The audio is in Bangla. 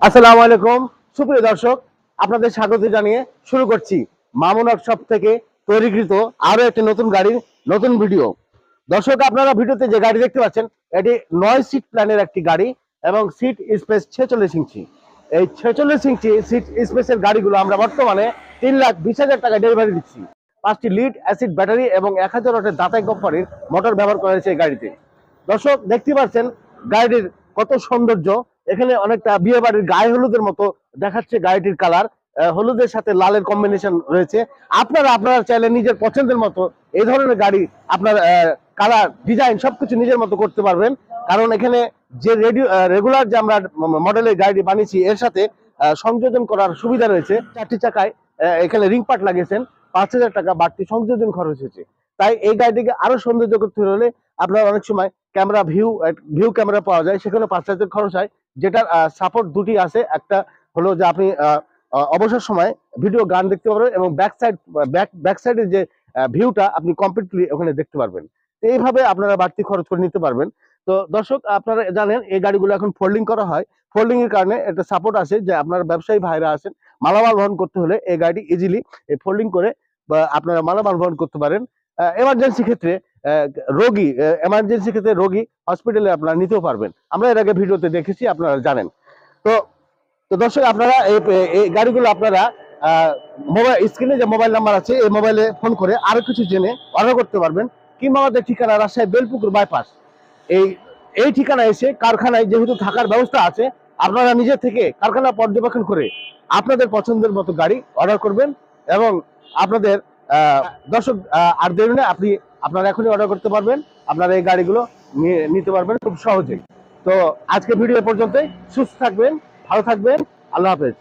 আসসালামু আলাইকুম সুপ্রিয় দর্শক, আপনাদের স্বাগত জানিয়ে শুরু করছি মামুন ওয়ার্কশপ থেকে তৈরিকৃত আরো একটি নতুন গাড়ির নতুন ভিডিও। দর্শক, আপনারা ভিডিওতে যে গাড়ি দেখতে পাচ্ছেন এটি 9 সিট প্ল্যানের একটি গাড়ি এবং সিট স্পেস 46 ইঞ্চি। এই 46 ইঞ্চি সিট স্পেসের গাড়িগুলো আমরা বর্তমানে 3,20,000 টাকা ডেলিভারি দিচ্ছি। 5টি লিড অ্যাসিড ব্যাটারি এবং 1000 ওয়াটের দাতাই কোম্পানির মোটর ব্যবহার করা হয়েছে এই গাড়িতে। দর্শক, দেখতে পাচ্ছেন গাড়িটির কত সৌন্দর্য। এখানে অনেকটা বিয়ে বাড়ির গায়ে হলুদের মতো দেখাচ্ছে গাড়িটির কালার। হলুদের সাথে লালের কম্বিনেশন রয়েছে। আপনারা চাইলে নিজের পছন্দের মতো এই ধরনের গাড়ি আপনার কালার ডিজাইন সবকিছু নিজের মতো করতে পারবেন। কারণ এখানে যে রেগুলার যে আমরা মডেলের গাড়ি বানিয়েছি এর সাথে সংযোজন করার সুবিধা রয়েছে। 4টি চাকায় এখানে রিং পার্ট লাগিয়েছেন, 5,000 টাকা বাড়তি সংযোজন খরচ হয়েছে। তাই এই গাড়িটিকে আরো সৌন্দর্য করতে হলে আপনার অনেক সময় ক্যামেরা ভিউ ক্যামেরা পাওয়া যায়, সেখানে 5,000 খরচ হয়। যেটার সাপোর্ট দুটি আছে, একটা হলো যে আপনি অবসর সময় ভিডিও গান দেখতে পারবেন এবং ব্যাক সাইডের যে ভিউটা আপনি কমপ্লিটলি ওখানে দেখতে পারবেন। এইভাবে আপনারা বাড়তি খরচ করে নিতে পারবেন। তো দর্শক, আপনারা জানেন এই গাড়িগুলো এখন ফোল্ডিং করা হয়। ফোল্ডিং এর কারণে একটা সাপোর্ট আছে যে আপনার ব্যবসায়ী ভাইরা আছেন, মালামাল বহন করতে হলে এই গাড়িটি ইজিলি ফোল্ডিং করে বা আপনারা মালামাল বহন করতে পারেন। এমার্জেন্সি ক্ষেত্রে রোগী হসপিটালে আপনারা নিতেও পারবেন। আমরা এর আগে ভিডিওতে দেখেছি, আপনারা জানেন। তো তো দর্শক, আপনারা এই গাড়িগুলো আপনারা মোবাইল স্ক্রিনে যে মোবাইল নাম্বার আছে এই মোবাইলে ফোন করে আরো কিছু জেনে অর্ডার করতে পারবেন। কিংবা আমাদের ঠিকানা রাজশাহী বেলপুকুর বাইপাস। এই এই ঠিকানা এসে কারখানায় যেহেতু থাকার ব্যবস্থা আছে, আপনারা নিজে থেকে কারখানা পর্যবেক্ষণ করে আপনাদের পছন্দের মতো গাড়ি অর্ডার করবেন এবং আপনাদের দর্শক আর দেরি না, আপনারা এখনই অর্ডার করতে পারবেন। আপনারা এই গাড়িগুলো নিতে পারবেন খুব সহজেই। তো আজকে ভিডিও পর্যন্তই। সুস্থ থাকবেন, ভালো থাকবেন, আল্লাহ হাফেজ।